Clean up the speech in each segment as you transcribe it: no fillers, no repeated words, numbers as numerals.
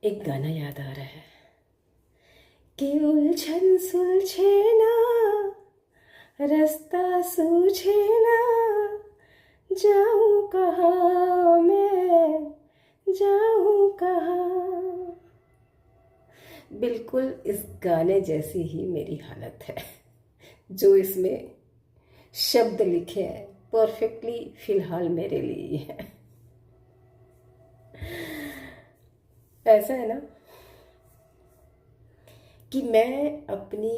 एक गाना याद आ रहा है कि उलझन सुलझे ना, रास्ता सूझे ना, जाऊं कहाँ मैं, जाऊं कहाँ। बिल्कुल इस गाने जैसी ही मेरी हालत है। जो इसमें शब्द लिखे हैं परफेक्टली फिलहाल मेरे लिए ही है। ऐसा है ना कि मैं अपनी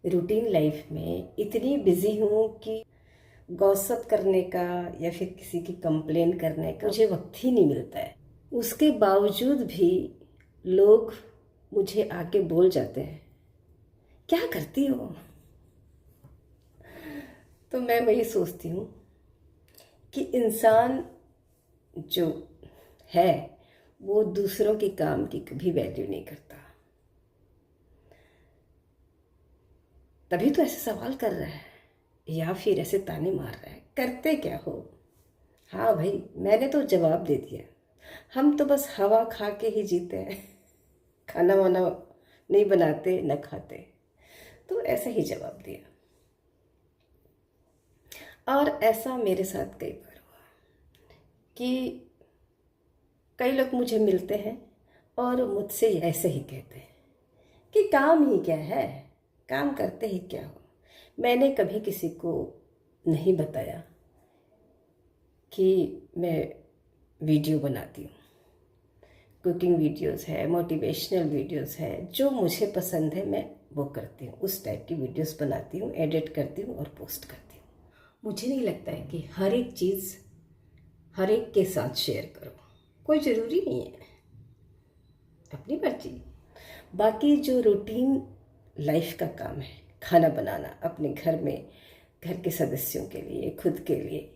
रूटीन लाइफ में इतनी बिजी हूँ कि गॉसिप करने का या फिर किसी की कंप्लेन करने का मुझे वक्त ही नहीं मिलता है। उसके बावजूद भी लोग मुझे आके बोल जाते हैं, क्या करती हो? तो मैं वही सोचती हूँ कि इंसान जो है वो दूसरों के काम की कभी वैल्यू नहीं करता। तभी तो ऐसे सवाल कर रहा है या फिर ऐसे ताने मार रहा है, करते क्या हो? हाँ भाई, मैंने तो जवाब दे दिया। हम तो बस हवा खा के ही जीते हैं, खाना वाना नहीं बनाते न खाते। तो ऐसा ही जवाब दिया। और ऐसा मेरे साथ कई बार हुआ कि कई लोग मुझे मिलते हैं और मुझसे ऐसे ही कहते हैं कि काम ही क्या है, काम करते ही क्या हो। मैंने कभी किसी को नहीं बताया कि मैं वीडियो बनाती हूँ। कुकिंग वीडियोस है, मोटिवेशनल वीडियोस है, जो मुझे पसंद है मैं वो करती हूँ। उस टाइप की वीडियोस बनाती हूँ, एडिट करती हूँ और पोस्ट करती हूँ। मुझे नहीं लगता है कि हर एक चीज़ हर एक के साथ शेयर करो, कोई ज़रूरी नहीं है, अपनी मर्जी। बाकी जो रूटीन लाइफ का काम है, खाना बनाना अपने घर में, घर के सदस्यों के लिए, खुद के लिए,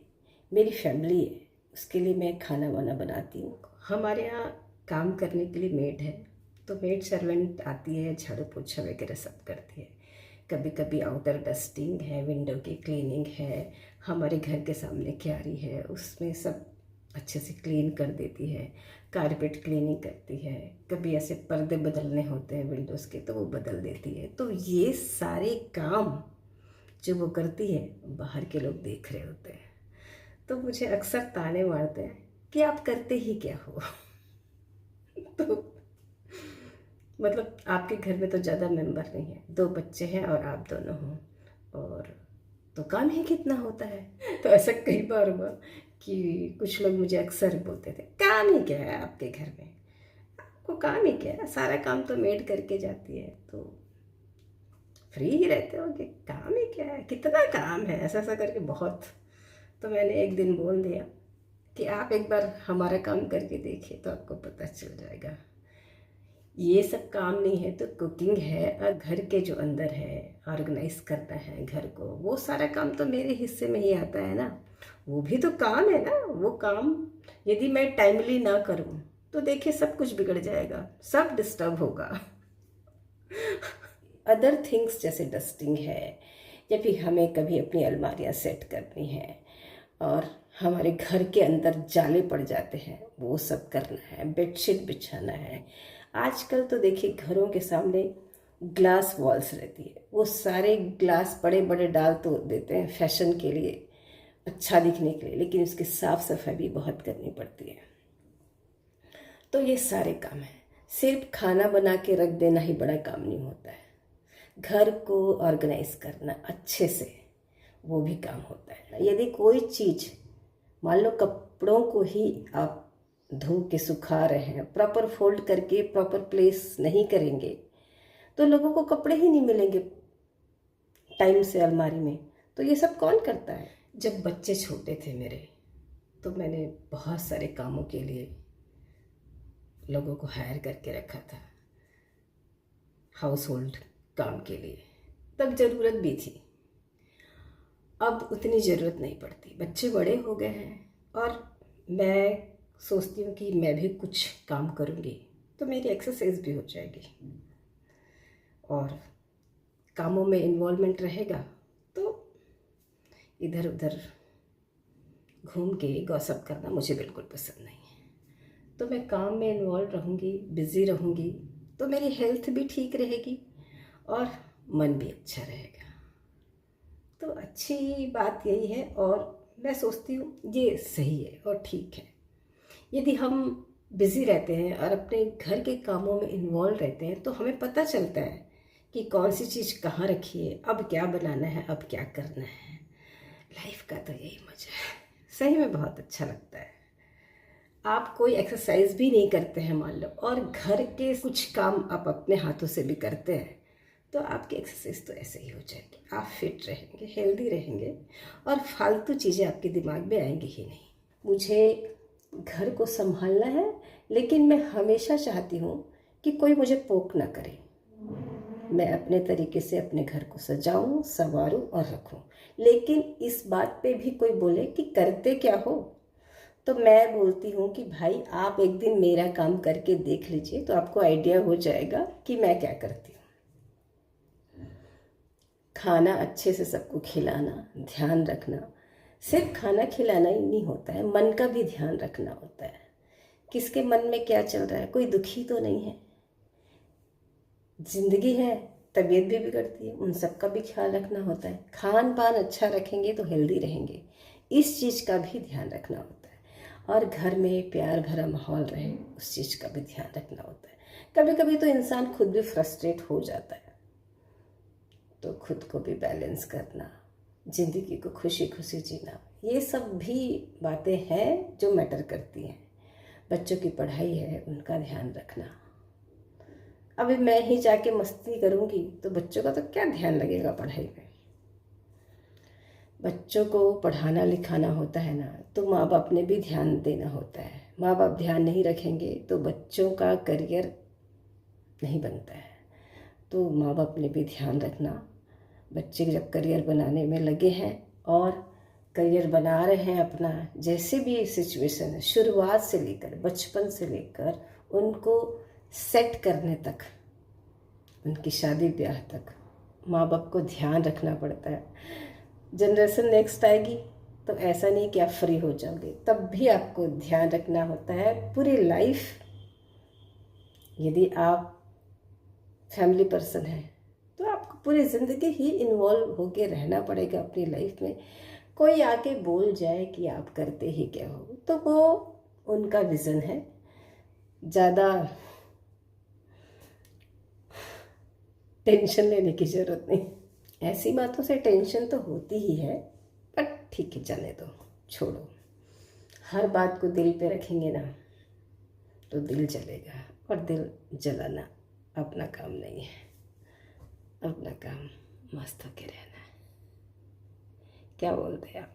मेरी फैमिली है उसके लिए मैं खाना वाना बनाती हूँ। हमारे यहाँ काम करने के लिए मेड है, तो मेड सर्वेंट आती है, झाड़ू पोछा वगैरह सब करती है। कभी कभी आउटर डस्टिंग है, विंडो की क्लीनिंग है, हमारे घर के सामने क्यारी है उसमें सब अच्छे से क्लीन कर देती है। कारपेट क्लीनिंग करती है। कभी ऐसे पर्दे बदलने होते हैं विंडोज़ के तो वो बदल देती है। तो ये सारे काम जो वो करती है बाहर के लोग देख रहे होते हैं, तो मुझे अक्सर ताने मारते हैं कि आप करते ही क्या हो। तो मतलब आपके घर में तो ज़्यादा मेंबर नहीं है, 2 बच्चे हैं और आप दोनों हो, और तो काम ही कितना होता है। तो ऐसा कई बार हुआ कि कुछ लोग मुझे अक्सर बोलते थे, काम ही क्या है आपके घर में, आपको काम ही क्या है, सारा काम तो मेड करके जाती है, तो फ्री ही रहते हो कि काम ही क्या है, कितना काम है, ऐसा ऐसा करके बहुत। तो मैंने एक दिन बोल दिया कि आप एक बार हमारा काम करके देखिए तो आपको पता चल जाएगा। ये सब काम नहीं है तो कुकिंग है, और घर के जो अंदर है ऑर्गेनाइज करना है घर को, वो सारा काम तो मेरे हिस्से में ही आता है ना। वो भी तो काम है ना। वो काम यदि मैं टाइमली ना करूँ तो देखिए सब कुछ बिगड़ जाएगा, सब डिस्टर्ब होगा। अदर थिंग्स जैसे डस्टिंग है, या फिर हमें कभी अपनी अलमारियाँ सेट करनी है और हमारे घर के अंदर जाले पड़ जाते हैं, वो सब करना है, बेडशीट बिछाना है। आजकल तो देखिए घरों के सामने ग्लास वॉल्स रहती है, वो सारे ग्लास बड़े बड़े डाल तो देते हैं फैशन के लिए, अच्छा दिखने के लिए, लेकिन उसकी साफ़ सफाई भी बहुत करनी पड़ती है। तो ये सारे काम हैं। सिर्फ खाना बना के रख देना ही बड़ा काम नहीं होता है, घर को ऑर्गेनाइज करना अच्छे से वो भी काम होता है। यदि कोई चीज़, मान लो कपड़ों को ही आप धो के सुखा रहे हैं, प्रॉपर फोल्ड करके प्रॉपर प्लेस नहीं करेंगे तो लोगों को कपड़े ही नहीं मिलेंगे टाइम से अलमारी में। तो ये सब कौन करता है? जब बच्चे छोटे थे मेरे, तो मैंने बहुत सारे कामों के लिए लोगों को हायर करके रखा था, हाउस होल्ड काम के लिए। तब ज़रूरत भी थी, अब उतनी ज़रूरत नहीं पड़ती, बच्चे बड़े हो गए हैं और मैं सोचती हूँ कि मैं भी कुछ काम करूँगी तो मेरी एक्सरसाइज भी हो जाएगी और कामों में इन्वॉल्वमेंट रहेगा, तो इधर उधर घूम के गॉसिप करना मुझे बिल्कुल पसंद नहीं है। तो मैं काम में इन्वॉल्व रहूँगी, बिज़ी रहूँगी, तो मेरी हेल्थ भी ठीक रहेगी और मन भी अच्छा रहेगा। तो अच्छी बात यही है और मैं सोचती हूँ ये सही है और ठीक है। यदि हम बिज़ी रहते हैं और अपने घर के कामों में इन्वॉल्व रहते हैं तो हमें पता चलता है कि कौन सी चीज़ कहाँ रखी है, अब क्या बनाना है, अब क्या करना है। लाइफ का तो यही मज़ा है, सही में बहुत अच्छा लगता है। आप कोई एक्सरसाइज भी नहीं करते हैं मान लो, और घर के कुछ काम आप अपने हाथों से भी करते हैं, तो आपकी एक्सरसाइज तो ऐसे ही हो जाएगी। आप फिट रहेंगे, हेल्दी रहेंगे और फालतू चीज़ें आपके दिमाग में आएंगी ही नहीं। मुझे घर को संभालना है, लेकिन मैं हमेशा चाहती हूँ कि कोई मुझे पोक ना करे। मैं अपने तरीके से अपने घर को सजाऊं, संवारूं और रखूं। लेकिन इस बात पे भी कोई बोले कि करते क्या हो, तो मैं बोलती हूँ कि भाई आप एक दिन मेरा काम करके देख लीजिए, तो आपको आइडिया हो जाएगा कि मैं क्या करती हूँ। खाना अच्छे से सबको खिलाना, ध्यान रखना, सिर्फ खाना खिलाना ही नहीं होता है, मन का भी ध्यान रखना होता है। किसके मन में क्या चल रहा है, कोई दुखी तो नहीं है। जिंदगी है, तबीयत भी बिगड़ती है, उन सब का भी ख्याल रखना होता है। खान पान अच्छा रखेंगे तो हेल्दी रहेंगे, इस चीज़ का भी ध्यान रखना होता है। और घर में प्यार भरा माहौल रहे, उस चीज़ का भी ध्यान रखना होता है। कभी कभी तो इंसान खुद भी फ्रस्ट्रेट हो जाता है, तो खुद को भी बैलेंस करना, ज़िंदगी को खुशी खुशी जीना, ये सब भी बातें हैं जो मैटर करती हैं। बच्चों की पढ़ाई है, उनका ध्यान रखना। अभी मैं ही जाके मस्ती करूँगी तो बच्चों का तो क्या ध्यान लगेगा पढ़ाई में। बच्चों को पढ़ाना लिखाना होता है ना, तो माँ बाप ने भी ध्यान देना होता है। माँ बाप ध्यान नहीं रखेंगे तो बच्चों का करियर नहीं बनता है। तो माँ बाप ने भी ध्यान रखना। बच्चे जब करियर बनाने में लगे हैं और करियर बना रहे हैं अपना, जैसे भी सिचुएशन है, शुरुआत से लेकर, बचपन से लेकर उनको सेट करने तक, उनकी शादी ब्याह तक माँ बाप को ध्यान रखना पड़ता है। जनरेशन नेक्स्ट आएगी तो ऐसा नहीं कि आप फ्री हो जाओगे, तब भी आपको ध्यान रखना होता है पूरी लाइफ। यदि आप फैमिली पर्सन हैं तो आपको पूरी ज़िंदगी ही इन्वॉल्व होके रहना पड़ेगा अपनी लाइफ में। कोई आके बोल जाए कि आप करते ही क्या हो, तो वो उनका विज़न है। ज़्यादा टेंशन लेने की ज़रूरत नहीं। ऐसी बातों से टेंशन तो होती ही है, बट ठीक है, जाने दो, छोड़ो। हर बात को दिल पे रखेंगे ना तो दिल जलेगा, और दिल जलाना अपना काम नहीं है। अपना काम मस्त होके रहना है। क्या बोलते हैं आप?